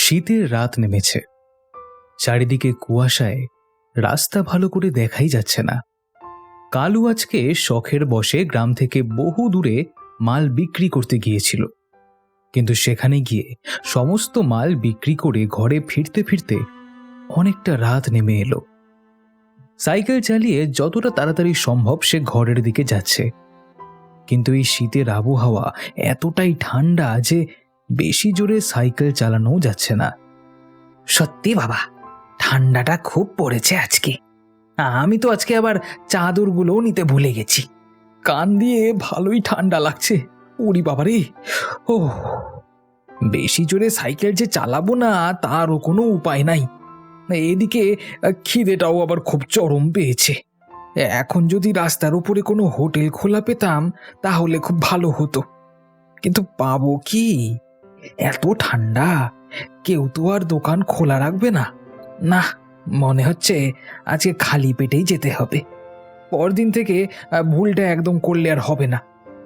শীতের রাত নেমেছে। চারিদিকে কুয়াশায় রাস্তা ভালো করে দেখাই যাচ্ছে না। কালু আজকে শখের বশে গ্রাম থেকে বহু দূরে মাল বিক্রি করতে গিয়েছিল, কিন্তু সেখানে গিয়ে সমস্ত মাল বিক্রি করে ঘরে ফিরতে ফিরতে অনেকটা রাত নেমে এলো। সাইকেল চালিয়ে যতটা তাড়াতাড়ি সম্ভব সে ঘরের দিকে যাচ্ছে, কিন্তু এই শীতের আবহাওয়া এতটাই ঠান্ডা যে বেশি জোরে সাইকেল চালানো যাচ্ছে না। সত্যি বাবা, ঠান্ডাটা খুব পড়েছে আজকে। আমি তো আজকে আবার চাদরগুলোও নিতে ভুলে গেছি। কান দিয়ে ভালোই ঠান্ডা লাগছে। ওরে বাবারে, ও বেশি জোরে সাইকেল যে চালাবো না তারও কোনো উপায় নাই। এদিকে খিদেটাও আবার খুব চরম পেয়েছে। এখন যদি রাস্তার উপরে কোনো হোটেল খোলা পেতাম তাহলে খুব ভালো হতো, কিন্তু পাবো কি? এত ঠান্ডা, কেউ তো আর দোকান খোলা রাখবে না। না, মনে হচ্ছে আজকে খালি পেটেই যেতে হবে। পরদিন থেকে ভুলটা একদম করলে আর হবে না।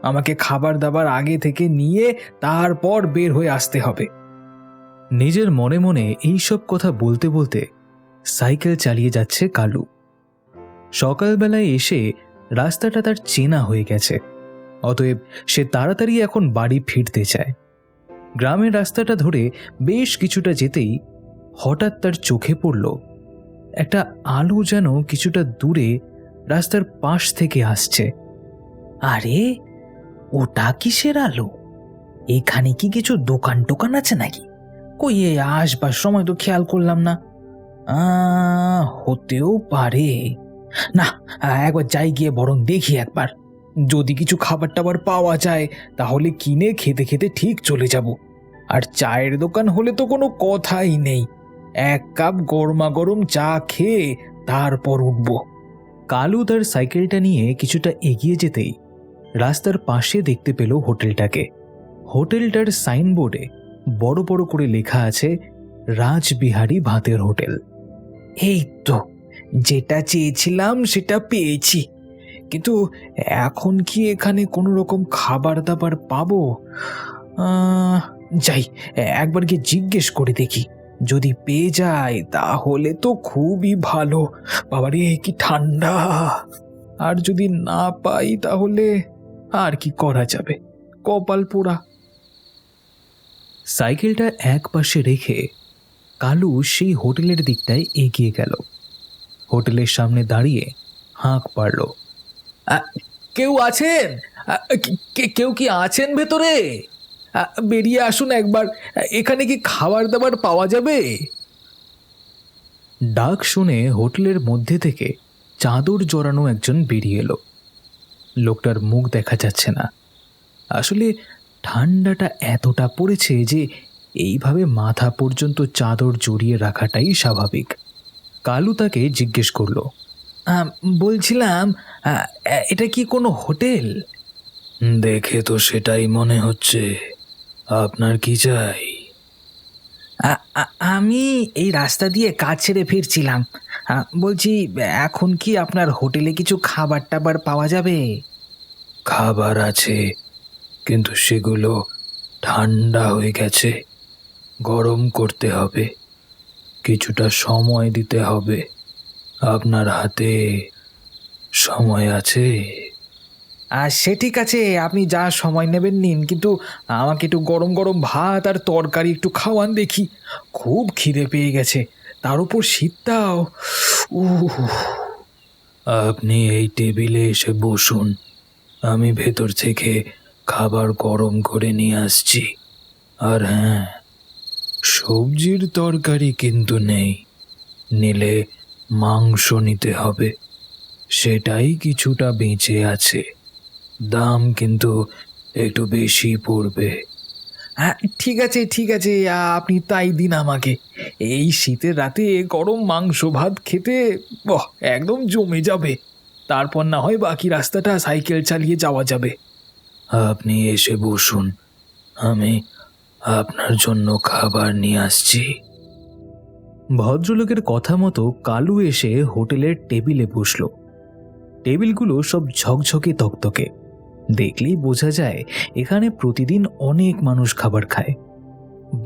আমাকে খাবার দাবার আগে থেকে নিয়ে তারপর বের হয়ে আসতে হবে। নিজের মনে মনে এইসব কথা বলতে বলতে সাইকেল চালিয়ে যাচ্ছে কালু। সকালবেলায় এসে রাস্তাটা তার চেনা হয়ে গেছে, অতএব সে তাড়াতাড়ি এখন বাড়ি ফিরতে চায়। গ্রামের রাস্তাটা ধরে বেশ কিছুটা যেতেই হঠাৎ তার চোখে পড়ল একটা আলো যেন কিছুটা দূরে রাস্তার পাশ থেকে আসছে। আরে, ওটা কিসের আলো? এখানে কি কিছু দোকান টোকান আছে নাকি? কই, আসবার সময় তো খেয়াল করলাম না। হতেও পারে। না, একবার যাই গিয়ে বরং দেখি একবার। যদি কিছু খাবার টাবার পাওয়া যায় তাহলে কিনে খেতে খেতে ঠিক চলে যাব। আর চায়ের দোকান হলে তো কোনো কথাই নেই, এক কাপ গরমা গরম চা খেয়ে তারপর উঠব। কালু তার সাইকেলটা নিয়ে কিছুটা এগিয়ে যেতেই রাস্তার পাশে দেখতে পেল হোটেলটাকে। হোটেলটার সাইনবোর্ডে বড় বড় করে লেখা আছে রাজবিহারী ভাতের হোটেল। এই তো, যেটা চেয়েছিলাম সেটা পেয়েছি, কিন্তু এখন কি এখানে কোনো রকম খাবার দাবার পাবো? যাই, একবার গিয়ে জিজ্ঞেস করে দেখি। যদি পেয়ে যায় তাহলে তো খুবই ভালো। বাবারে কি ঠান্ডা! আর যদি না পাই তাহলে আর কি করা যাবে, কপাল পোড়া। সাইকেলটা এক পাশে রেখে কালু সেই হোটেলের দিকটায় এগিয়ে গেল। হোটেলের সামনে দাঁড়িয়ে হাঁক পারল, কেউ আছেন? কেউ কি আছেন ভেতরে? বেরিয়ে আসুন একবার, এখানে কি খাবার দাবার পাওয়া যাবে? ডাক শুনে হোটেলের মধ্যে থেকে চাদর জড়ানো একজন বেরিয়ে এলো। লোকটার মুখ দেখা যাচ্ছে না। আসলে ঠান্ডাটা এতটা পড়েছে যে এইভাবে মাথা পর্যন্ত চাদর জড়িয়ে রাখাটাই স্বাভাবিক। কালু তাকে জিজ্ঞেস করলো, বলছিলাম এটা কি কোনো হোটেল? দেখে তো সেটাই মনে হচ্ছে। আপনার কি চাই? আমি এই রাস্তা দিয়ে কাজ ছেড়ে ফিরছিলাম। বলছি, এখন কি আপনার হোটেলে কিছু খাবার টাবার পাওয়া যাবে? খাবার আছে, কিন্তু সেগুলো ঠান্ডা হয়ে গেছে। গরম করতে হবে, কিছুটা সময় দিতে হবে। আপনার হাতে সময় আছে? সে ঠিক আছে, আপনি যা সময় নেবেন নিন, কিন্তু আমাকে একটু গরম গরম ভাত আর তরকারি একটু খাওয়ান দেখি। খুব খিদে পেয়ে গেছে, তার উপর শীতটাও। আপনি এই টেবিলে এসে বসুন, আমি ভেতর থেকে খাবার গরম করে নিয়ে আসছি। আর হ্যাঁ, সবজির তরকারি কিন্তু নেই, নিলে মাংস নিতে হবে। সেটাই কিছুটা বেঁচে আছে, দাম কিন্তু একটু বেশি পড়বে। ঠিক আছে ঠিক আছে, আপনি তাই দিন আমাকে। এই শীতের রাতে গরম মাংস ভাত খেতে একদম জমে যাবে। তারপর না হয় বাকি রাস্তাটা সাইকেল চালিয়ে যাওয়া যাবে। আপনি এসে বসুন, আমি আপনার জন্য খাবার নিয়ে আসছি। ভদ্রলোকের কথা মতো কালু এসে হোটেলের টেবিলে বসল। টেবিলগুলো সব ঝকঝকে তকতকে, দেখলেই বোঝা যায় এখানে প্রতিদিন অনেক মানুষ খাবার খায়।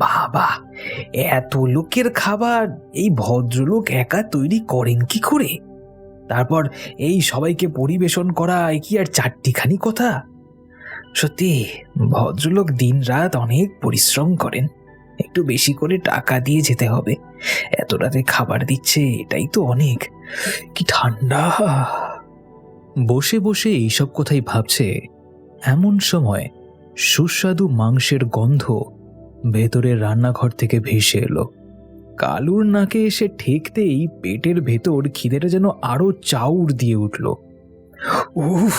বাবা, এত লোকের খাবার এই ভদ্রলোক একা তৈরি করেন কি করে? তারপর এই সবাইকে পরিবেশন করা এ কি আর চারটিখানি কথা? সত্যি ভদ্রলোক দিনরাত অনেক পরিশ্রম করেন। একটু বেশি করে টাকা দিয়ে যেতে হবে। এত রাতে খাবার দিচ্ছে, এটাই তো অনেক। কি ঠান্ডা! বসে বসে এইসব কথাই ভাবছে এমন সময় সুস্বাদু মাংসের গন্ধ ভেতরের রান্নাঘর থেকে ভেসে এলো। কালুর নাকে এসে ঠেকতেই পেটের ভেতর খিদেটা যেন আরো চাউর দিয়ে উঠল। উফ,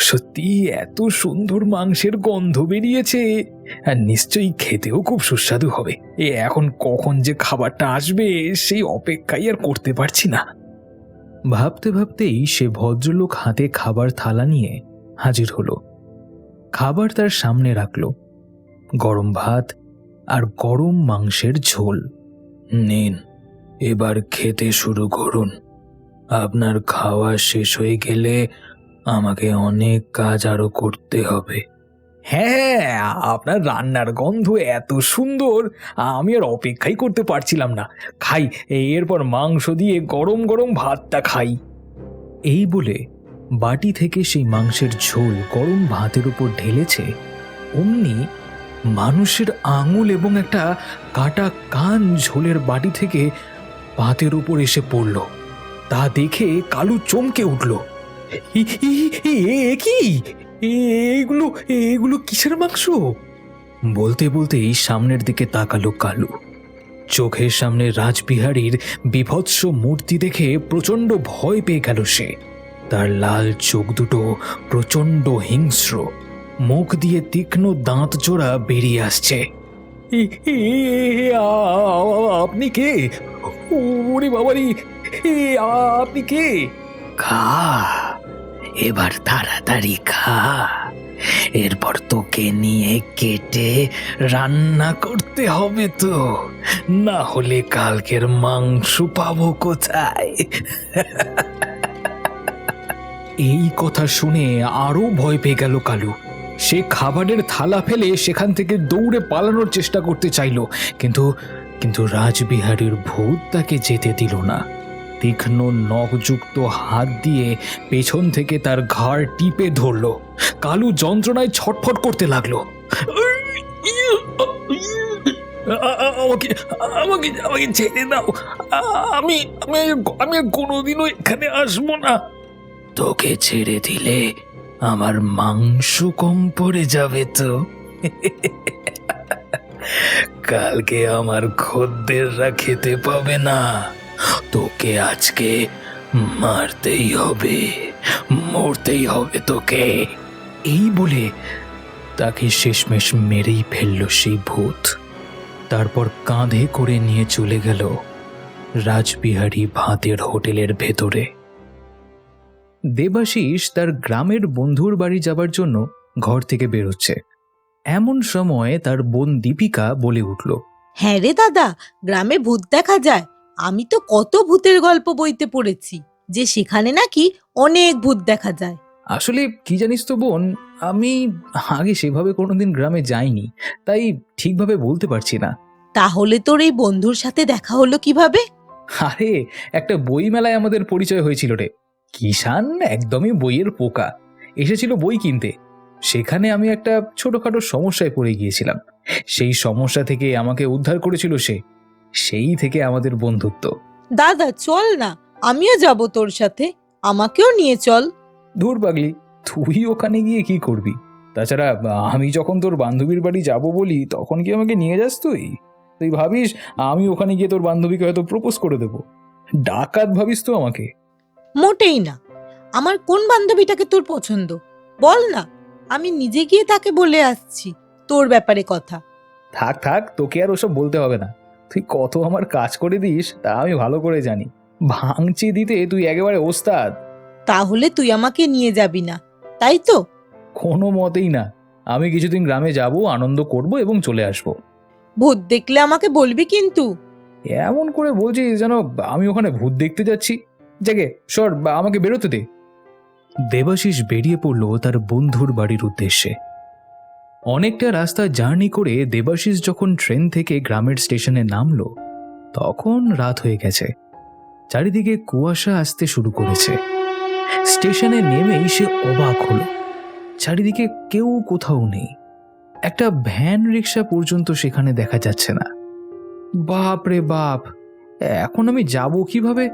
সত্যি এত সুন্দর মাংসের গন্ধ বেরিয়েছে, আর নিশ্চয়ই খেতেও খুব সুস্বাদু হবে। এখন কখন যে খাবারটা আসবে সেই অপেক্ষাই আর করতে পারছি না। ভাবতে ভাবতেই সে ভদ্রলোক হাতে খাবার থালা নিয়ে হাজির হলো। খাবার তার সামনে রাখল, গরম ভাত আর গরম মাংসের ঝোল। নিন, এবার খেতে শুরু করুন। আপনার খাওয়া শেষ হয়ে গেলে আমাকে অনেক কাজ আরো করতে হবে। হ্যাঁ, আপনার রান্নার গন্ধ এত সুন্দর, আমি আর অপেক্ষাই করতে পারছিলাম না। খাই, এরপর মাংস দিয়ে গরম গরম ভাতটা খাই। এই বলে বাটি থেকে সেই মাংসের ঝোল গরম ভাতের উপর ঢেলেছে, অমনি মানুষের আঙুল এবং একটা কাটা কান ঝোলের বাটি থেকে ভাতের উপর এসে পড়ল। তা দেখে কালু চমকে উঠল। কি এগুলো এগুলো কিসের মাংস? বলতে বলতেই সামনের দিকে তাকালো কালু। চোখের সামনে রাজবিহারীর বীভৎস মূর্তি দেখে প্রচণ্ড ভয় পেয়ে গেল সে। তার লাল চোখ দুটো প্রচণ্ড হিংস্র, মুখ দিয়ে তীক্ষ্ণ দাঁত জোড়া বেরিয়ে আসছে। আপনি কে? ওরে বাবারি, আপনি কে? খা, এবার তাড়াতাড়ি খা, এরপর তোকে নিয়ে কেটে রান্না করতে হবে তো, না হলে কালকের মাংস পাবো কোথায়? এই কথা শুনে আরো ভয় পেয়ে গেল কালু। সে খাবারের থালা ফেলে সেখান থেকে দৌড়ে পালানোর চেষ্টা করতে চাইল, কিন্তু কিন্তু রাজবিহারীর ভূত তাকে যেতে দিল না। তীক্ষ্ণ নখযুক্ত হাত দিয়ে পেছন থেকে তার ঘাড় টিপে ধরল। কালু যন্ত্রণায় ছটফট করতে লাগলো। আমাকে আমাকে আমাকে ছেড়ে দাও, আমি আমি আমি আর কোনোদিনও এখানে আসবো না। তোকে ছেড়ে দিলে আমার মাংস কম পড়ে যাবে তো। কালকে আমার খদ্দেররা খেতে পাবে না, তোকে আজকে মারতেই হবে, মরতেই হবে তোকে। এই বলে তাকে শেষমেশ মেরেই ফেলল সেই ভূত। তারপর কাঁধে করে নিয়ে চলে গেল রাজবিহারী ভাতের হোটেলের ভেতরে। দেবাশিস তার গ্রামের বন্ধুর বাড়ি যাবার জন্য ঘর থেকে বেরোচ্ছে। এমন সময় তার বোন দীপিকা বলে উঠল, হ্যাঁ রে দাদা, গ্রামে ভূত দেখা যায়। আমি তো কত ভূতের গল্প বইতে পড়েছি যে সেখানে নাকি অনেক ভূত দেখা যায়। আসলে কি জানিস তো বোন, আমি আগে সেভাবে কোনোদিন গ্রামে যাইনি, তাই ঠিকভাবে বলতে পারছি না। তাহলে তোর এই বন্ধুর সাথে দেখা হলো কিভাবে? আরে, একটা বই মেলায় আমাদের পরিচয় হয়েছিল রে। কিষান একদমই বইয়ের পোকা, এসেছিল বই কিনতে। সেখানে আমি একটা ছোটখাটো সমস্যায় পড়ে গিয়েছিলাম। সেই সমস্যা থেকে আমাকে উদ্ধার করেছিল সে। সেই থেকে আমাদের বন্ধুত্ব। দাদা চল না, আমিও যাব তোর সাথে, আমাকেও নিয়ে চল। ধুর পাগলি, তুই ওখানে গিয়ে কি করবি? তাছাড়া আমি যখন তোর বান্ধবীর বাড়ি যাব বলি তখন কি আমাকে নিয়ে যাস তুই? তুই ভাবিস আমি ওখানে গিয়ে তোর বান্ধবীকে হয়তো প্রপোজ করে দেব? ডাকাত ভাবিস তো আমাকে? মোটেই না। আমার কোন বান্ধবীটাকে তোর পছন্দ বল না, আমি নিজে গিয়ে তাকে বলে আসছি তোর ব্যাপারে কথা। থাক থাক, তোকে আর ওসব বলতে হবে না। তুই কত আমার কাজ করে দিস তা আমি ভালো করে জানি। ভাঙচি দিতে তুই একেবারে ওস্তাদ। তাহলে তুই আমাকে নিয়ে যাবি না, তাই তো? কোনো মতেই না। আমি কিছুদিন গ্রামে যাব, আনন্দ করব এবং চলে আসব। ভূত দেখলে আমাকে বলবি কিন্তু। এমন করে বলছিস যেন আমি ওখানে ভূত দেখতে যাচ্ছি। জাগে সর, আমাকে বেরোতে দে। দেবাশিস বেরিয়ে পড়ল তার বন্ধুর বাড়ির উদ্দেশ্যে। অনেকটা রাস্তা জার্নি করে দেবাশিস যখন ট্রেন থেকে গ্রামের স্টেশনে নামলো তখন রাত হয়ে গেছে। চারিদিকে কুয়াশা আসতে শুরু করেছে। স্টেশনে নেমেই সে অবাক হলো, চারিদিকে কেউ কোথাও নেই। একটা ভ্যান রিক্সা পর্যন্ত সেখানে দেখা যাচ্ছে না। বাপ রে বাপ, এখন আমি যাব কিভাবে?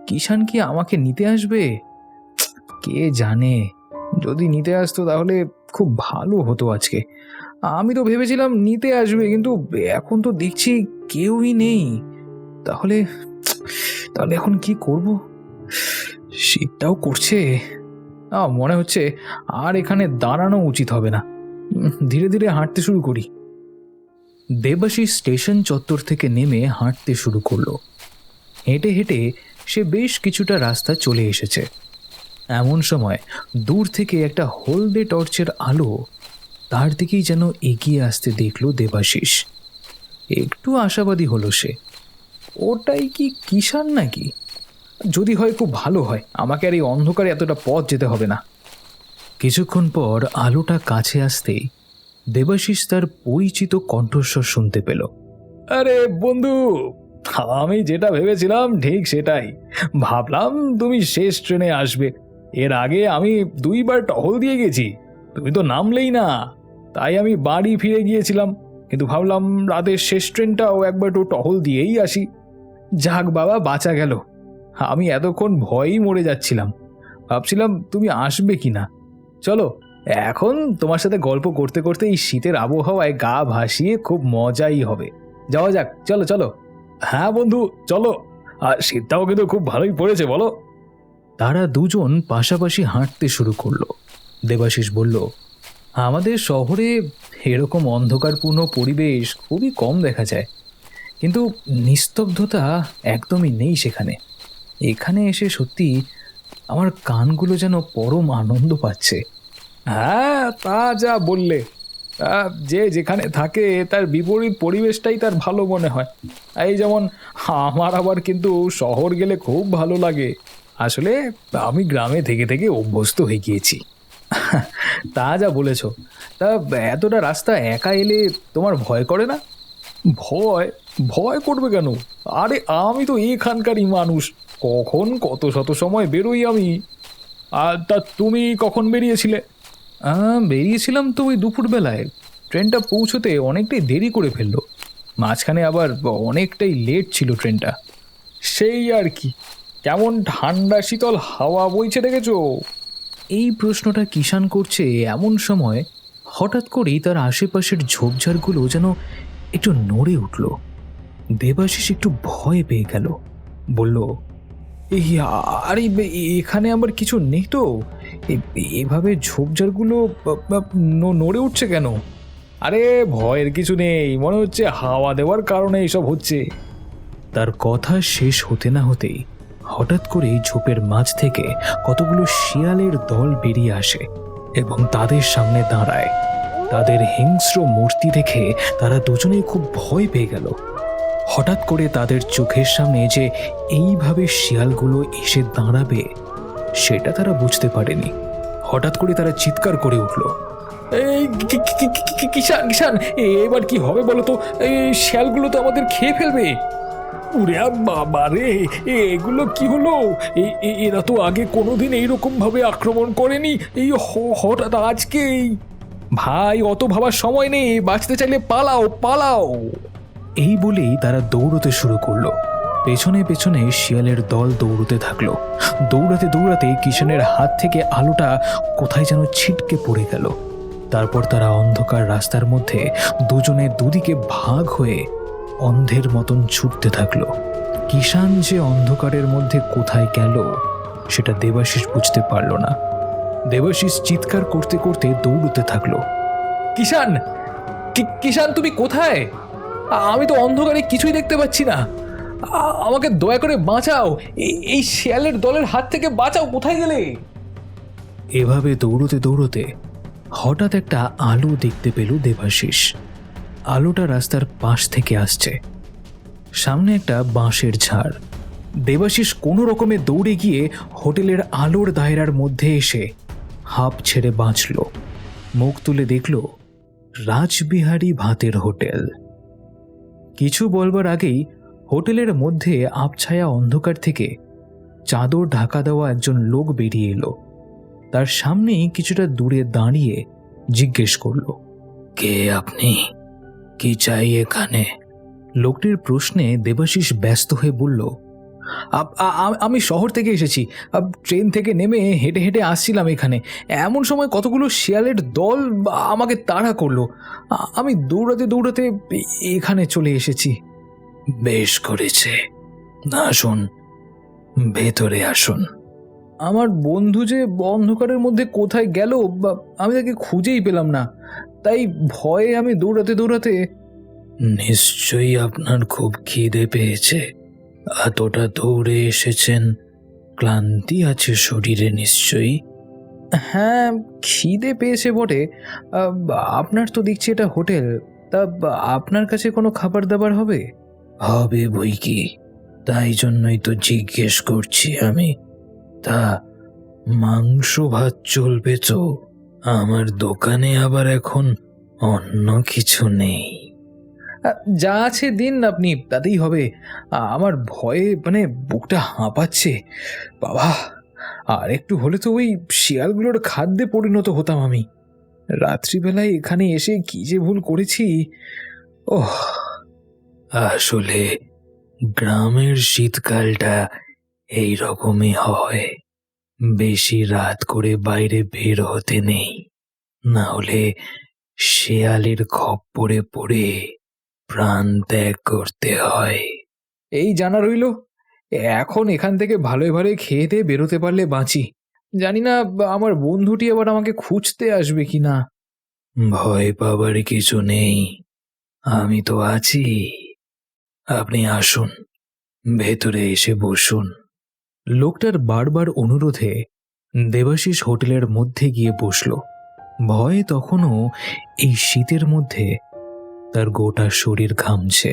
কিষান কি আমাকে নিতে আসবে? কে জানে, যদি নিতে আসতো তাহলে খুব ভালো হতো আজকে। আমি তো ভেবেছিলাম নিতে আসবে, কিন্তু এখন তো দেখছি কেউই নেই। তাহলে তাহলে এখন কি করব? শীতটাও করছে, মনে হচ্ছে আর এখানে দাঁড়ানো উচিত হবে না। ধীরে ধীরে হাঁটতে শুরু করি। দেবাশিস স্টেশন চত্বর থেকে নেমে হাঁটতে শুরু করলো। হেঁটে হেঁটে সে বেশ কিছুটা রাস্তা চলে এসেছে। এমন সময় দূর থেকে একটা হলদে টর্চের আলো তার দিকেই যেন এগিয়ে আসতে দেখলো দেবাশিস। একটু আশাবাদী হলো সে। ওটাই কি কিষান নাকি? যদি হয় খুব ভালো হয়, আমাকে আর এই অন্ধকারে এতটা পথ যেতে হবে না। কিছুক্ষণ পর আলোটা কাছে আসতেই দেবাশিস তার পরিচিত কণ্ঠস্বর শুনতে পেল। আরে বন্ধু, আমি যেটা ভেবেছিলাম ঠিক সেটাই। ভাবলাম তুমি শেষ ট্রেনে আসবে। এর আগে আমি 2বার টহল দিয়ে গেছি, তুমি তো নামলেই না। তাই আমি বাড়ি ফিরে গিয়েছিলাম, কিন্তু ভাবলাম রাতের শেষ ট্রেনটাও একবার তো টহল দিয়েই আসি। যাক বাবা, বাঁচা গেল। আমি এতক্ষণ ভয়েই মরে যাচ্ছিলাম, ভাবছিলাম তুমি আসবে কিনা। চলো, এখন তোমার সাথে গল্প করতে করতে এই শীতের আবহাওয়ায় গা ভাসিয়ে খুব মজাই হবে। যাওয়া যাক, চলো চলো। হ্যাঁ বন্ধু, চলো। আর শীতটাও কিন্তু খুব ভালোই পড়েছে, বলো। তারা দুজন পাশাপাশি হাঁটতে শুরু করলো। দেবাশিস বলল, আমাদের শহরে এরকম অন্ধকারপূর্ণ পরিবেশ খুবই কম দেখা যায়, কিন্তু নিস্তব্ধতা একদমই নেই সেখানে। এখানে এসে সত্যি আমার কানগুলো যেন পরম আনন্দ পাচ্ছে। হ্যাঁ, তা যা বললে। যে যেখানে থাকে তার বিপরীত পরিবেশটাই তার ভালো মনে হয়। এই যেমন আমার আবার কিন্তু শহর গেলে খুব ভালো লাগে। আসলে আমি গ্রামে থেকে থেকে অভ্যস্ত হয়ে গিয়েছি। তা যা বলেছ। তা এতটা রাস্তা একা এলে তোমার ভয় করে না? ভয়? ভয় করবে কেন? আরে আমি তো এখানকারই মানুষ, কখন কত শত সময় বেরোই আমি। আর তা তুমি কখন বেরিয়েছিলে? বেরিয়েছিলাম তো ওই দুপুরবেলায়। ট্রেনটা পৌঁছতে অনেকটাই দেরি করে ফেললো, মাঝখানে আবার অনেকটাই লেট ছিল ট্রেনটা। সেই আর কি। কেমন ঠান্ডা শীতল হাওয়া বইছে দেখেছো? এই প্রশ্নটা কিষান করছে এমন সময় হঠাৎ করেই তার আশেপাশের ঝোপঝাড়গুলো যেন একটু নড়ে উঠল। দেবাশিস একটু ভয় পেয়ে গেল, বলল, এই আরে এখানে আবার কিছু নেই তো? এভাবে ঝোপঝাড়গুলো নড়ে উঠছে কেন? আরে ভয়ের কিছু নেই, মনে হচ্ছে হাওয়া দেওয়ার কারণে এইসব হচ্ছে। তার কথা শেষ হতে না হতেই হঠাৎ করে ঝোপের মাঝ থেকে কতগুলো শিয়ালের দল বেরিয়ে আসে এবং তাদের সামনে দাঁড়ায়। তাদের হিংস্র মূর্তি দেখে তারা দুজনেই খুব ভয় পেয়ে গেল। হঠাৎ করে তাদের চোখের সামনে যে এইভাবে শিয়ালগুলো এসে দাঁড়াবে সেটা তারা বুঝতে পারেনি। হঠাৎ করে তারা চিৎকার করে উঠল, এই কিষান কিষান, এবার কি হবে বলো তো? এই শিয়ালগুলো তো আমাদের খেয়ে ফেলবে। উরে বাবা রে, এগুলো কি হলো? এরা তো আগে কোনোদিন এইরকম ভাবে আক্রমণ করেনি, এই হঠাৎ আজকেই। ভাই, অত ভাবার সময় নেই, বাঁচতে চাইলে পালাও পালাও। এই বলেই তারা দৌড়তে শুরু করলো। পেছনে পেছনে শিয়ালের দল দৌড়তে থাকলো। দৌড়াতে দৌড়াতে কিষানের হাত থেকে আলোটা কোথায় যেন ছিটকে পড়ে গেল। তারপর তারা অন্ধকার রাস্তার মধ্যে দুজনে দুদিকে ভাগ হয়ে অন্ধের মতন ছুটতে থাকলো। কিষান যে অন্ধকারের মধ্যে কোথায় গেল সেটা দেবাশিস বুঝতে পারল না। দেবাশিস চিৎকার করতে করতে দৌড়তে থাকলো, কিষান কিষান, তুমি কোথায়? আমি তো অন্ধকারে কিছুই দেখতে পাচ্ছি না। আমাকে দয়া করে বাঁচাও, এই শিয়ালের দলের হাত থেকে বাঁচাও, কোথায় গেলে? এভাবে দৌড়তে দৌড়তে হঠাৎ একটা আলো দেখতে পেল দেবাশিস। আলোটা রাস্তার পাশ থেকে আসছে। সামনে একটা বাঁশের ঝাড়। দেবাশিস কোনো রকমে দৌড়ে গিয়ে হোটেলের আলোর দায়রার মধ্যে এসে হাঁপ ছেড়ে বাঁচল। মুখ তুলে দেখল রাজবিহারী ভাতের হোটেল। কিছু বলবার আগেই হোটেলের মধ্যে আবছায়া অন্ধকার থেকে চাদর ঢাকা দেওয়া একজন লোক বেরিয়ে এলো। তার সামনেই কিছুটা দূরে দাঁড়িয়ে জিজ্ঞেস করলো, কে আপনি? কি চাই এখানে? লোকটির প্রশ্নে দেবাশিস ব্যস্ত হয়ে বলল, আমি শহর থেকে এসেছি। ট্রেন থেকে নেমে হেঁটে হেঁটে আসছিলাম এখানে। এমন সময় কতগুলো শিয়ালের দল আমাকে তাড়া করলো। আমি দৌড়াতে দৌড়াতে এখানে চলে এসেছি। বেশ করেছে, আসুন, ভেতরে আসুন। আমার বন্ধু যে অন্ধকারের মধ্যে কোথায় গেল আমি তাকে খুঁজেই পেলাম না, তাই ভয়ে আমি দৌড়াতে দৌড়াতে। নিশ্চয়ই আপনার খুব খিদে পেয়েছে, এতটা দৌড়ে এসেছেন, ক্লান্তি আছে শরীরে নিশ্চয়ই। হ্যাঁ, খিদে পেয়েছে বটে। আপনার তো দেখছি এটা হোটেল, তা আপনার কাছে কোনো খাবার দাবার হবে? হবে বই কি, তাই জন্যই তো জিজ্ঞেস করছি আমি। তা মাংস ভাত চলবে তো? আমার দোকানে আবার এখন অন্য কিছু নেই। যা আছে দিন আপনি, তাতেই হবে। আমার ভয়ে বুকটা হাঁপাচ্ছে বাবা। আর একটু হলে তো ওই শিয়ালগুলোর খাদ্যে পরিণত হতাম আমি। রাত্রিবেলায় এখানে এসে কি যে ভুল করেছি। ওহ, আসলে গ্রামের শীতকালটা এই রকমই হয়। বেশি রাত করে বাইরে বের হতে নেই, না হলে শেয়ালের খপ্পরে পড়ে প্রাণ ত্যাগ করতে হয়। এই জানা রইল, এখন এখান থেকে ভালোই ভালোই খেয়ে দিয়ে বেরোতে পারলে বাঁচি। জানি না আমার বন্ধুটি আবার আমাকে খুঁজতে আসবে কিনা। ভয় পাবার কিছু নেই, আমি তো আছি। আপনি আসুন, ভেতরে এসে বসুন। লোকটার বারবার অনুরোধে দেবাশিস হোটেলের মধ্যে গিয়ে বসল। ভয়ে তখনও এই শীতের মধ্যে তার গোটা শরীর ঘামছে,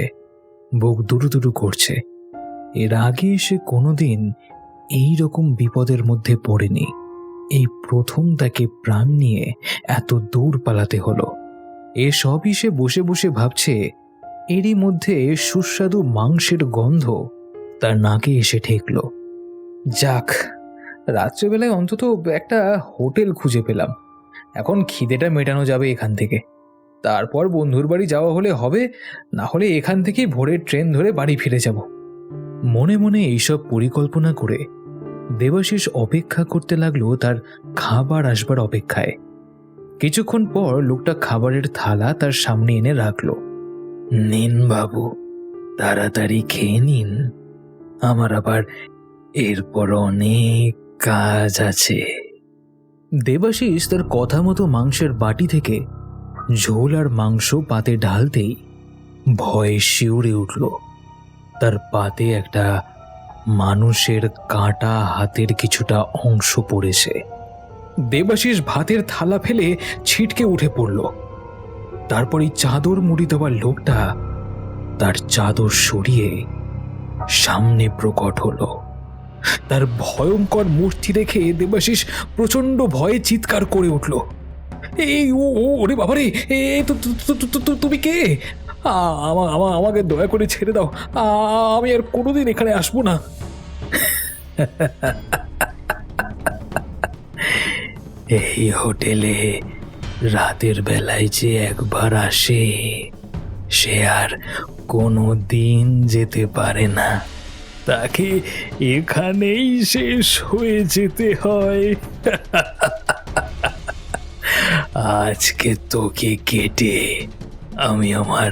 বুক দুরুদুরু করছে। এর আগে সে কোনোদিন এই রকম বিপদের মধ্যে পড়েনি। এই প্রথম তাকে প্রাণ নিয়ে এত দূর পালাতে হলো। এসবই সে বসে বসে ভাবছে। এরই মধ্যে সুস্বাদু মাংসের গন্ধ তার নাকে এসে ঠেকল। যাক, রাত্রেবেলায় অন্তত একটা হোটেল খুঁজে পেলাম। এখন খিদেটা মেটানো যাবে এখান থেকে। তারপর বন্ধুর বাড়ি যাওয়া হলে হবে, না হলে এখান থেকেই ভোরের ট্রেন ধরে বাড়ি ফিরে যাব। মনে মনে এইসব পরিকল্পনা করে দেবাশিস অপেক্ষা করতে লাগলো তার খাবার আসবার অপেক্ষায়। কিছুক্ষণ পর লোকটা খাবারের থালা তার সামনে এনে রাখলো। নিন বাবু, তাড়াতাড়ি খেয়ে নিন, আমার আবার এরপর অনেক কাজ আছে। দেবাশিস তার কথা মতো মাংসের বাটি থেকে ঝোল আর মাংস পাতে ঢালতেই ভয়ে শিউরে উঠল। তার পাতে একটা মানুষের কাটা হাতের কিছুটা অংশ পড়েছে। দেবাশিস ভাতের থালা ফেলে ছিটকে উঠে পড়ল। তারপরই চাদর মুড়ি দেওয়ার লোকটা তার চাদর সরিয়ে সামনে প্রকট হলো। তার ভয়ঙ্কর মূর্তি দেখে দেবাশিস প্রচন্ড ভয়ে চিৎকার করে উঠল, এই ওরে বাবারে, তুমি কে? আমাকে দয়া করে ছেড়ে দাও, আমি আর কোনোদিন এখানে আসবো না। এই হোটেলে রাতের বেলায় যে একবার আসে সে আর কোনো দিন যেতে পারে না, তাকে এখানেই শেষ হয়ে যেতে হয়। আজকে তোকে কেটে আমি আমার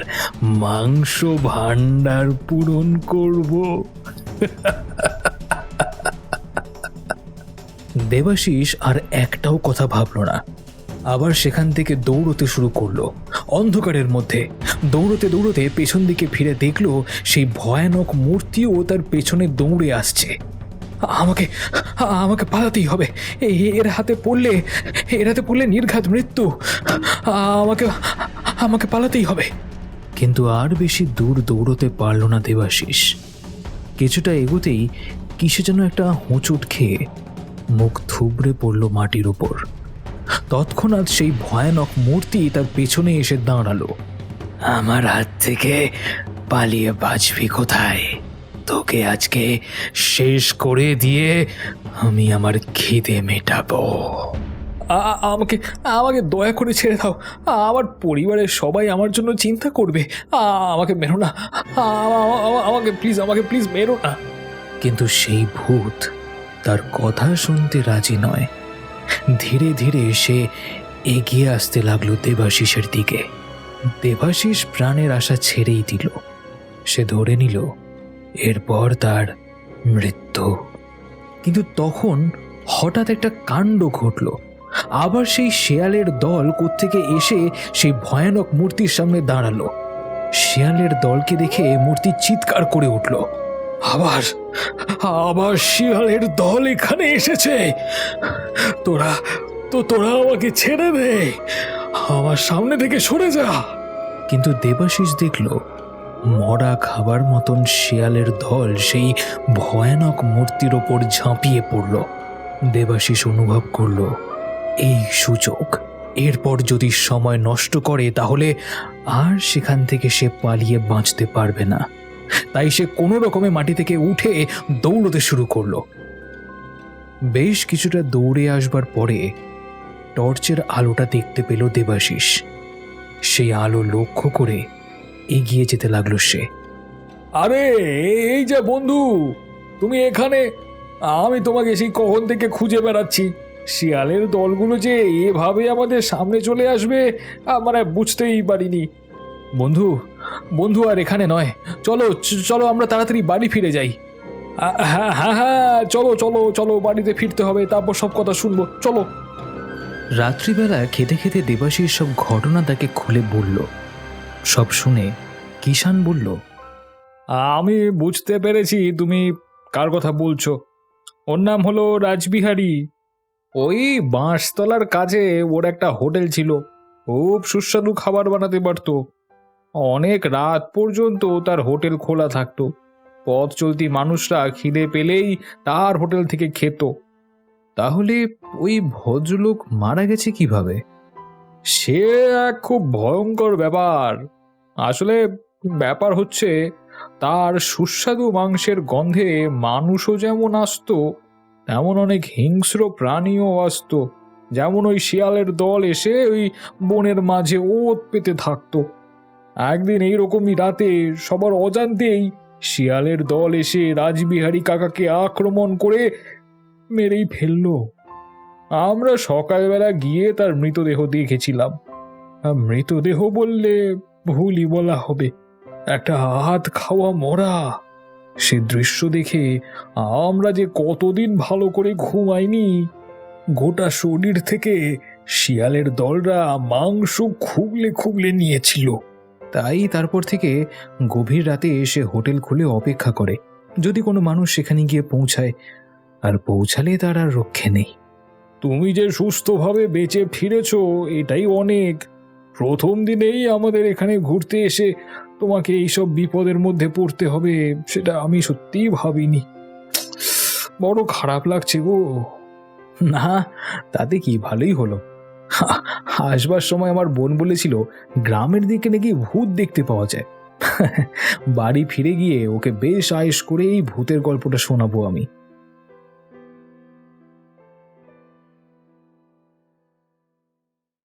মাংস ভাণ্ডার পূরণ করব। দেবাশিস আর একটাও কথা ভাবল না, আবার সেখান থেকে দৌড়তে শুরু করলো। অন্ধকারের মধ্যে দৌড়তে দৌড়তে পেছন দিকে ফিরে দেখলো সেই ভয়ানক মূর্তিও তার পেছনে দৌড়ে আসছে। আমাকে আমাকে পালাতেই হবে, এর হাতে পড়লে নির্ঘাত মৃত্যু। আমাকে আমাকে পালাতেই হবে। কিন্তু আর বেশি দূর দৌড়তে পারল না দেবাশিস। কিছুটা এগোতেই কিসে যেন একটা হোঁচট খেয়ে মুখ থুবড়ে পড়ল মাটির উপর। তৎক্ষণাৎ সেই ভয়ানক মূর্তি তার পেছনে এসে দাঁড়ালো। আমার হাত থেকে পালিয়ে বাঁচবি কোথায়? তোকে আজকে শেষ করে দিয়ে আমি আমার খিদে মেটাবো। আমাকে আমাকে দয়া করে ছেড়ে দাও। আমার পরিবারের সবাই আমার জন্য চিন্তা করবে। আমাকে মেরো না। আমাকে প্লিজ মেরো না। কিন্তু সেই ভূত তার কথা শুনতে রাজি নয়। ধীরে ধীরে সে এগিয়ে আসতে লাগলো দেবাশিসের দিকে। দেবাশিস প্রাণের আশা ছেড়েই দিল। সে ধরে নিল এরপর তার মৃত্যু। কিন্তু তখন হঠাৎ একটা কাণ্ড ঘটল। আবার সেই শেয়ালের দল কোত্থেকে এসে সেই ভয়ানক মূর্তির সামনে দাঁড়ালো। শেয়ালের দলকে দেখে মূর্তি চিৎকার করে উঠল, আবার আবার শিয়ালের দল এখানে এসেছে। তোরা আমাকে ছেড়ে দে। আমার সামনে থেকে সরে যা। কিন্তু দেবাশিস দেখল মরা খাবার মতন শেয়ালের দল সেই ভয়ানক মূর্তির ওপর ঝাঁপিয়ে পড়ল। দেবাশিস অনুভব করল এই সুযোগ। এরপর যদি সময় নষ্ট করে তাহলে আর সেখান থেকে সে পালিয়ে বাঁচতে পারবে না। তাই সে কোনো রকমে মাটি থেকে উঠে দৌড়তে শুরু করলো। বেশ কিছুটা দৌড়ে আসবার পরে টর্চের আলোটা দেখতে পেল দেবাশিস। সেই আলো লক্ষ্য করে এগিয়ে যেতে লাগলো সে। আরে এই যে বন্ধু, তুমি এখানে! আমি তোমাকে সেই কখন থেকে খুঁজে বেড়াচ্ছি। শিয়ালের দলগুলো যে এভাবে আমাদের সামনে চলে আসবে মানে বুঝতেই পারিনি। বন্ধু বন্ধু আর এখানে নয়, চলো চলো আমরা তাড়াতাড়ি বাড়ি ফিরে যাই। হ্যাঁ হ্যাঁ হ্যাঁ, চলো চলো চলো, বাড়িতে ফিরতে হবে, তারপর সব কথা শুনবো, চলো। রাত্রিবেলা খেতে খেতে দেবাশিস সব ঘটনা তাকে খুলে বলল। সব শুনে কিষান বলল, আমি বুঝতে পেরেছি তুমি কার কথা বলছো। ওর নাম হলো রাজবিহারী। ওই বাঁশতলার কাছে ওর একটা হোটেল ছিল। খুব সুস্বাদু খাবার বানাতে পারতো। অনেক রাত পর্যন্ত তার হোটেল খোলা থাকতো। পথ চলতি মানুষরা খিদে পেলেই তার হোটেল থেকে খেত। তাহলে ওই ভদ্রলোক মারা গেছে কিভাবে? সে এক খুব ভয়ঙ্কর ব্যাপার। আসলে ব্যাপার হচ্ছে, তার সুস্বাদু মাংসের গন্ধে মানুষও যেমন আসতো, তেমন অনেক হিংস্র প্রাণীও আসতো। যেমন ওই শিয়ালের দল এসে ওই বনের মাঝে ওত পেতে থাকতো। একদিন এইরকমই রাতে সবার অজান্তেই শিয়ালের দল এসে রাজবিহারী কাকাকে আক্রমণ করে মেরেই ফেললো। আমরা সকালবেলা গিয়ে তার মৃতদেহ দেখেছিলাম। মৃতদেহ বললে ভুলই বলা হবে, একটা হাত খাওয়া মরা। সে দৃশ্য দেখে আমরা যে কতদিন ভালো করে ঘুমাইনি। গোটা শরীর থেকে শিয়ালের দলরা মাংস খুবলে খুবলে নিয়েছিল। তাই তারপর থেকে গভীর রাতে এসে হোটেল খুলে অপেক্ষা করে যদি কোনো মানুষ সেখানে গিয়ে পৌঁছায়, আর পৌঁছালে তার আর রক্ষে নেই। তুমি যে সুস্থভাবে বেঁচে ফিরেছো এটাই অনেক। প্রথম দিনেই আমাদের এখানে ঘুরতে এসে তোমাকে এইসব বিপদের মধ্যে পড়তে হবে সেটা আমি সত্যিই ভাবিনি। বড় খারাপ লাগছে গো। না, তাতে কি, ভালোই হলো। আসবার সময় আমার বোন বলেছিল গ্রামের দিকে নাকি ভূত দেখতে পাওয়া যায়। বাড়ি ফিরে গিয়ে ওকে বেশ আয়েশ করে এই ভূতের গল্পটা শোনাবো আমি।